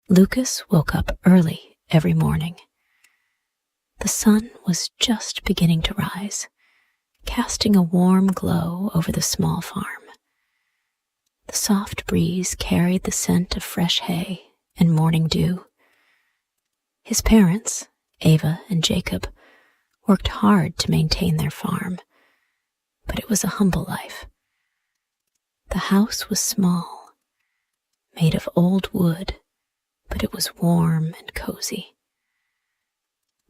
Lucas woke up early every morning. The sun was just beginning to rise, casting a warm glow over the small farm. The soft breeze carried the scent of fresh hay and morning dew. His parents, Ava and Jacob, worked hard to maintain their farm, but it was a humble life. The house was small, made of old wood, but it was warm and cozy.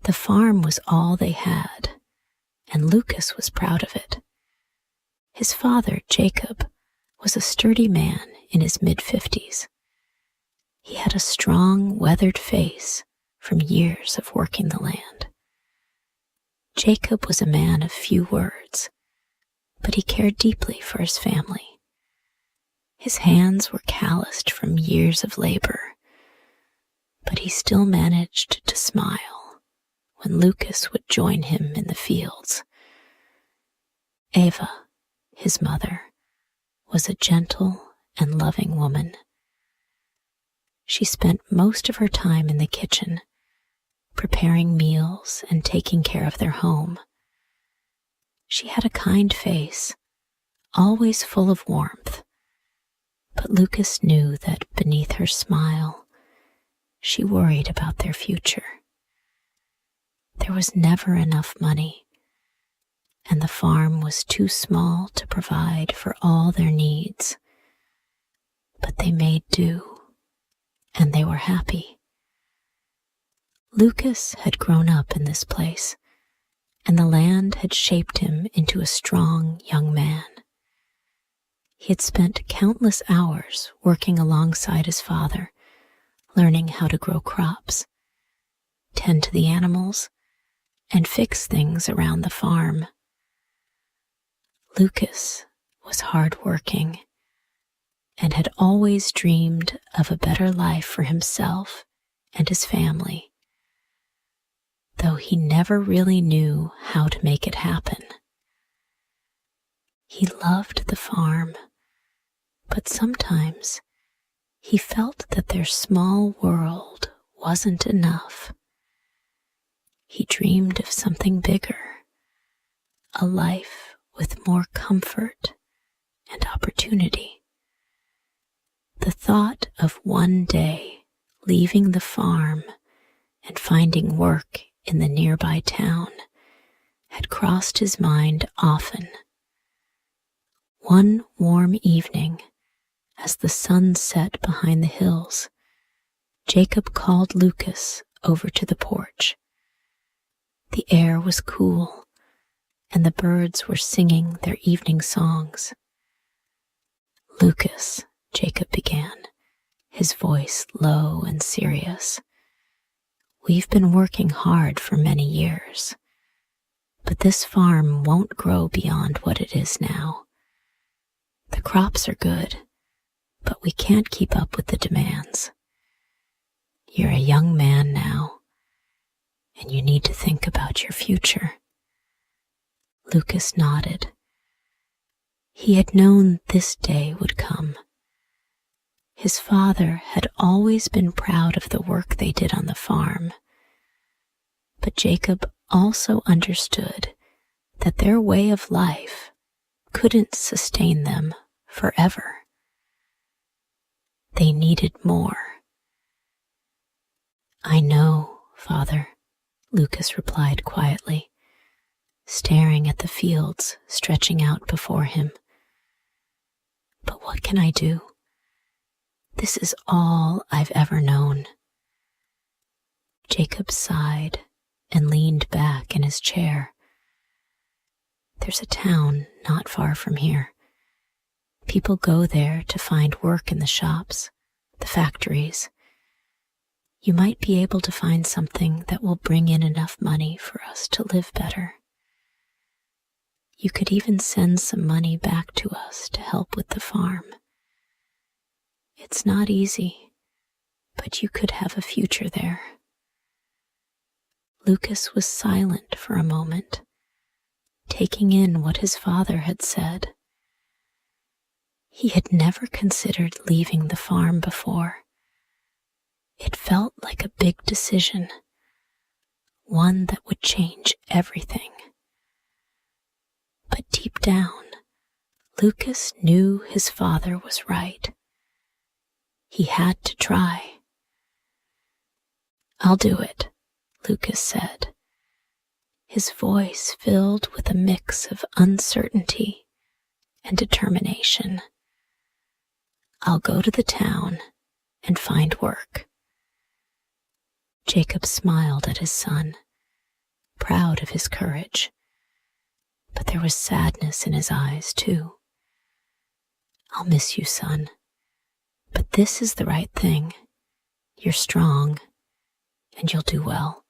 The farm was all they had, and Lucas was proud of it. His father, Jacob, was a sturdy man in his mid-50s. He had a strong, weathered face from years of working the land. Jacob was a man of few words, but he cared deeply for his family. His hands were calloused from years of labor, but he still managed to smile when Lucas would join him in the fields. Ava, his mother, was a gentle and loving woman. She spent most of her time in the kitchen, preparing meals and taking care of their home. She had a kind face, always full of warmth, but Lucas knew that beneath her smile, she worried about their future. There was never enough money, and the farm was too small to provide for all their needs. But they made do, and they were happy. Lucas had grown up in this place, and the land had shaped him into a strong young man. He had spent countless hours working alongside his father, learning how to grow crops, tend to the animals, and fix things around the farm. Lucas was hardworking and had always dreamed of a better life for himself and his family, though he never really knew how to make it happen. He loved the farm, but sometimes he felt that their small world wasn't enough. He dreamed of something bigger, a life with more comfort and opportunity. The thought of one day leaving the farm and finding work in the nearby town had crossed his mind often. One warm evening, as the sun set behind the hills, Jacob called Lucas over to the porch. The air was cool, and the birds were singing their evening songs. "Lucas," Jacob began, his voice low and serious, "we've been working hard for many years, but this farm won't grow beyond what it is now. The crops are good, but we can't keep up with the demands. You're a young man now, and you need to think about your future." Lucas nodded. He had known this day would come. His father had always been proud of the work they did on the farm, but Jacob also understood that their way of life couldn't sustain them forever. They needed more. "I know, Father," Lucas replied quietly, staring at the fields stretching out before him. "But what can I do? This is all I've ever known." Jacob sighed and leaned back in his chair. "There's a town not far from here. People go there to find work in the shops, the factories. You might be able to find something that will bring in enough money for us to live better. You could even send some money back to us to help with the farm. It's not easy, but you could have a future there." Lucas was silent for a moment, taking in what his father had said. He had never considered leaving the farm before. It felt like a big decision, one that would change everything. But deep down, Lucas knew his father was right. He had to try. "I'll do it," Lucas said, his voice filled with a mix of uncertainty and determination. "I'll go to the town and find work." Jacob smiled at his son, proud of his courage, but there was sadness in his eyes too. "I'll miss you, son, but this is the right thing. You're strong, and you'll do well."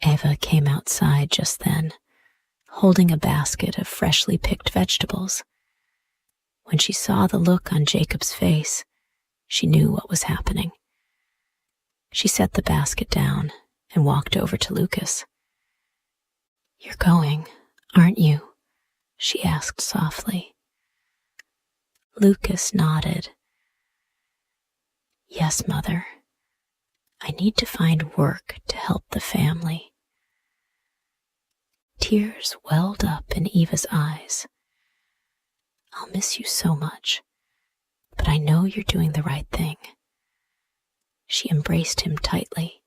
Eva came outside just then, holding a basket of freshly picked vegetables. When she saw the look on Jacob's face, she knew what was happening. She set the basket down and walked over to Lucas. "You're going, aren't you?" she asked softly. Lucas nodded. "Yes, Mother. I need to find work to help the family." Tears welled up in Eva's eyes. "I'll miss you so much, but I know you're doing the right thing." She embraced him tightly,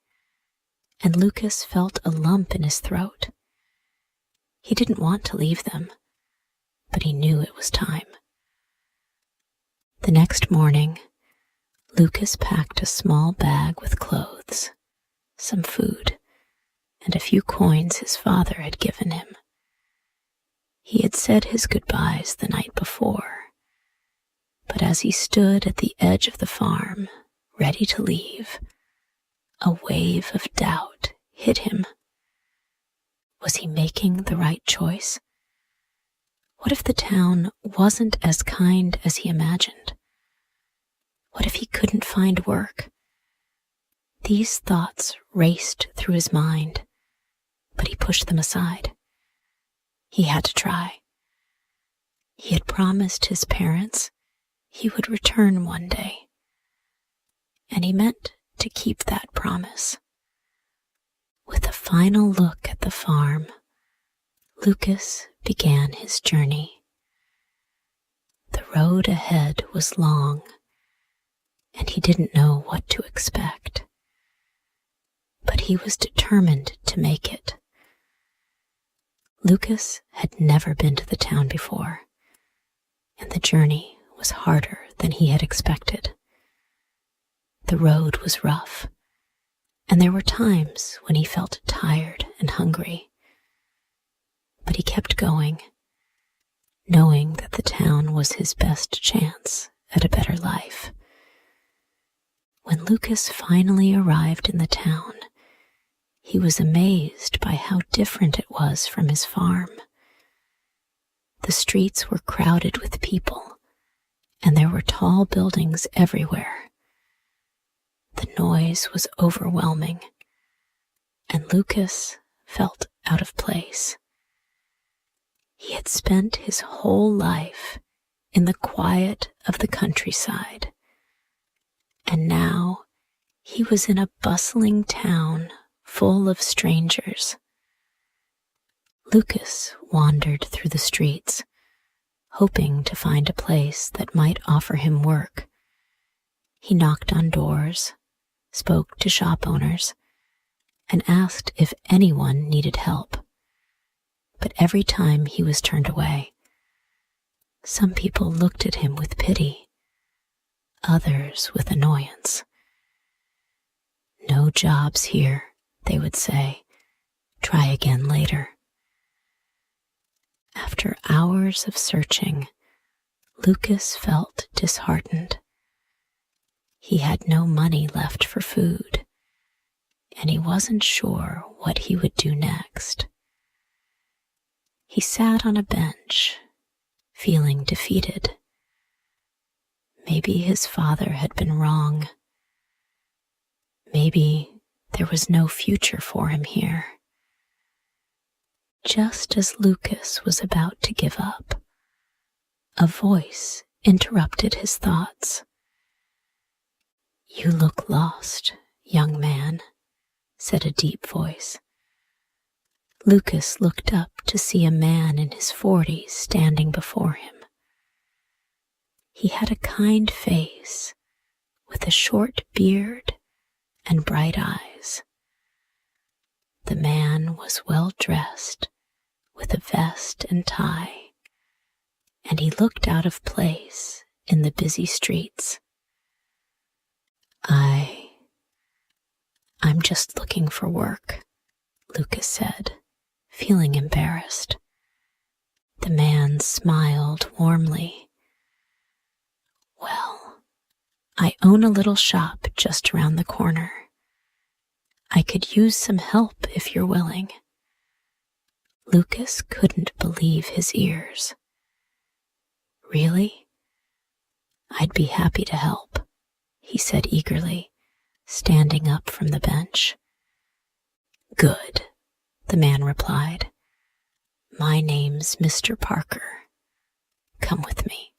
and Lucas felt a lump in his throat. He didn't want to leave them, but he knew it was time. The next morning, Lucas packed a small bag with clothes, some food, and a few coins his father had given him. He had said his goodbyes the night before, but as he stood at the edge of the farm, ready to leave, a wave of doubt hit him. Was he making the right choice? What if the town wasn't as kind as he imagined? What if he couldn't find work? These thoughts raced through his mind, but he pushed them aside. He had to try. He had promised his parents he would return one day, and he meant to keep that promise. With a final look at the farm, Lucas began his journey. The road ahead was long, and he didn't know what to expect. But he was determined to make it. Lucas had never been to the town before, and the journey was harder than he had expected. The road was rough, and there were times when he felt tired and hungry. But he kept going, knowing that the town was his best chance at a better life. When Lucas finally arrived in the town, he was amazed by how different it was from his farm. The streets were crowded with people, and there were tall buildings everywhere. The noise was overwhelming, and Lucas felt out of place. He had spent his whole life in the quiet of the countryside, and now he was in a bustling town full of strangers. Lucas wandered through the streets, hoping to find a place that might offer him work. He knocked on doors, spoke to shop owners, and asked if anyone needed help. But every time he was turned away. Some people looked at him with pity, others with annoyance. "No jobs here," they would say. "Try again later." After hours of searching, Lucas felt disheartened. He had no money left for food, and he wasn't sure what he would do next. He sat on a bench, feeling defeated. Maybe his father had been wrong. Maybe there was no future for him here. Just as Lucas was about to give up, a voice interrupted his thoughts. "You look lost, young man," said a deep voice. Lucas looked up to see a man in his 40s standing before him. He had a kind face with a short beard and bright eyes. The man was well dressed with a vest and tie, and he looked out of place in the busy streets. I'm just looking for work," Lucas said, feeling embarrassed. The man smiled warmly. "Well, I own a little shop just around the corner. I could use some help if you're willing." Lucas couldn't believe his ears. "Really? I'd be happy to help," he said eagerly, standing up from the bench. "Good," the man replied. "My name's Mr. Parker. Come with me."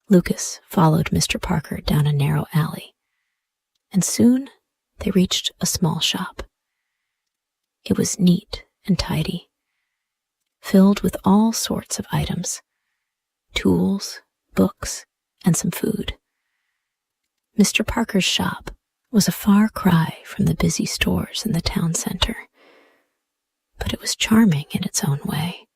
Lucas followed Mr. Parker down a narrow alley, and soon they reached a small shop. It was neat and tidy, filled with all sorts of items, tools, books, and some food. Mr. Parker's shop was a far cry from the busy stores in the town center, but it was charming in its own way.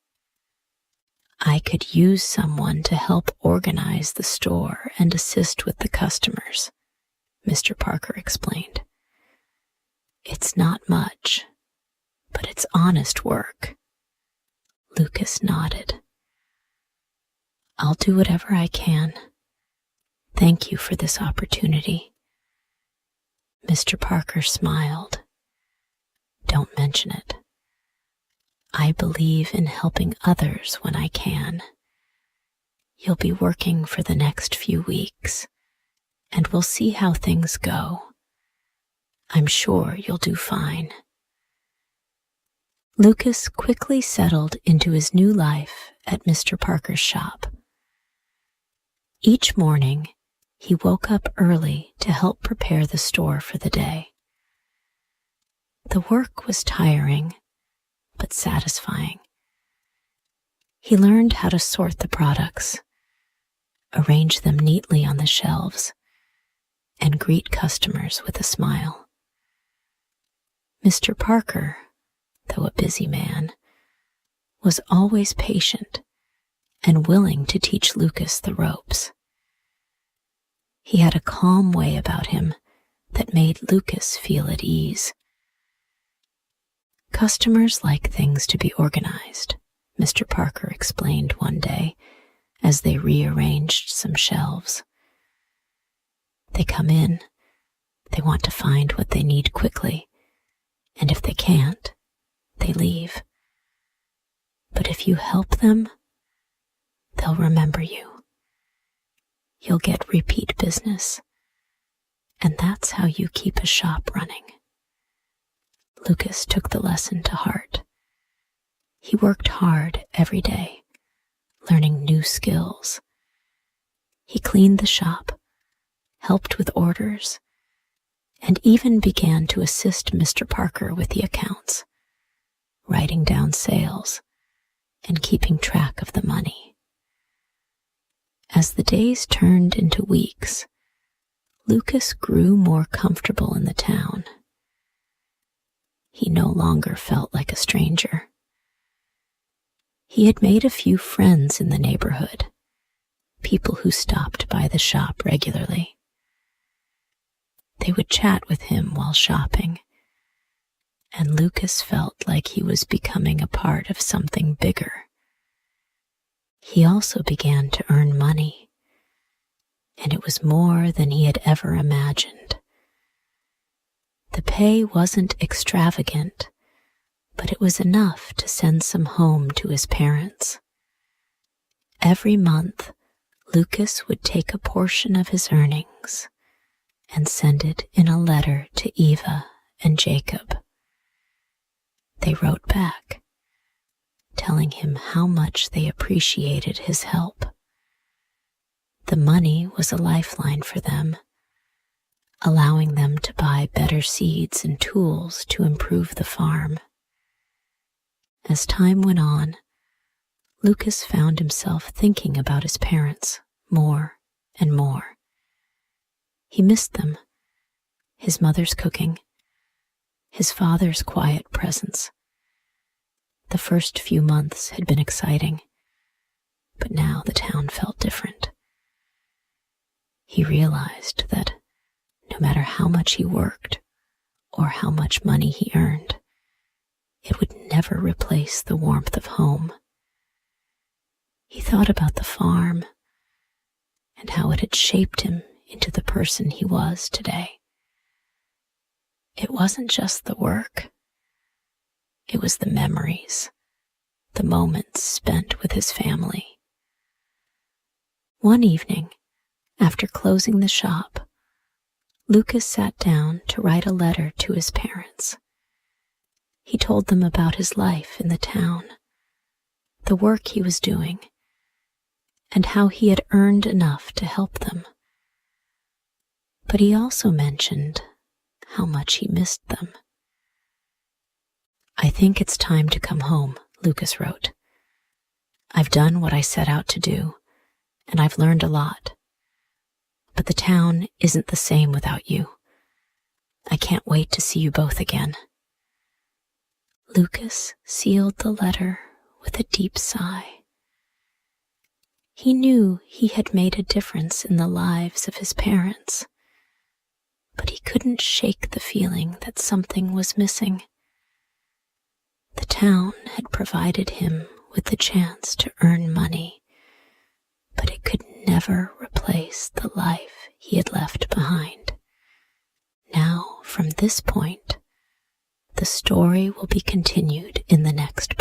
"I could use someone to help organize the store and assist with the customers," Mr. Parker explained. "It's not much, but it's honest work." Lucas nodded. "I'll do whatever I can. Thank you for this opportunity." Mr. Parker smiled. "Don't mention it. I believe in helping others when I can. You'll be working for the next few weeks, and we'll see how things go. I'm sure you'll do fine." Lucas quickly settled into his new life at Mr. Parker's shop. Each morning, he woke up early to help prepare the store for the day. The work was tiring, but satisfying. He learned how to sort the products, arrange them neatly on the shelves, and greet customers with a smile. Mr. Parker, though a busy man, was always patient and willing to teach Lucas the ropes. He had a calm way about him that made Lucas feel at ease. "Customers like things to be organized," Mr. Parker explained one day as they rearranged some shelves. "They come in, they want to find what they need quickly, and if they can't, they leave. But if you help them, they'll remember you. You'll get repeat business, and that's how you keep a shop running." Lucas took the lesson to heart. He worked hard every day, learning new skills. He cleaned the shop, helped with orders, and even began to assist Mr. Parker with the accounts, writing down sales and keeping track of the money. As the days turned into weeks, Lucas grew more comfortable in the town. He no longer felt like a stranger. He had made a few friends in the neighborhood, people who stopped by the shop regularly. They would chat with him while shopping, and Lucas felt like he was becoming a part of something bigger. He also began to earn money, and it was more than he had ever imagined. The pay wasn't extravagant, but it was enough to send some home to his parents. Every month, Lucas would take a portion of his earnings and send it in a letter to Eva and Jacob. They wrote back, telling him how much they appreciated his help. The money was a lifeline for them, allowing them to buy better seeds and tools to improve the farm. As time went on, Lucas found himself thinking about his parents more and more. He missed them, his mother's cooking, his father's quiet presence. The first few months had been exciting, but now the town felt different. He realized that no matter how much he worked or how much money he earned, it would never replace the warmth of home. He thought about the farm and how it had shaped him into the person he was today. It wasn't just the work. It was the memories, the moments spent with his family. One evening, after closing the shop, Lucas sat down to write a letter to his parents. He told them about his life in the town, the work he was doing, and how he had earned enough to help them. But he also mentioned how much he missed them. "I think it's time to come home," Lucas wrote. "I've done what I set out to do, and I've learned a lot. But the town isn't the same without you. I can't wait to see you both again." Lucas sealed the letter with a deep sigh. He knew he had made a difference in the lives of his parents, but he couldn't shake the feeling that something was missing. The town had provided him with the chance to earn money, but it could never replace the life he had left behind. Now, from this point, the story will be continued in the next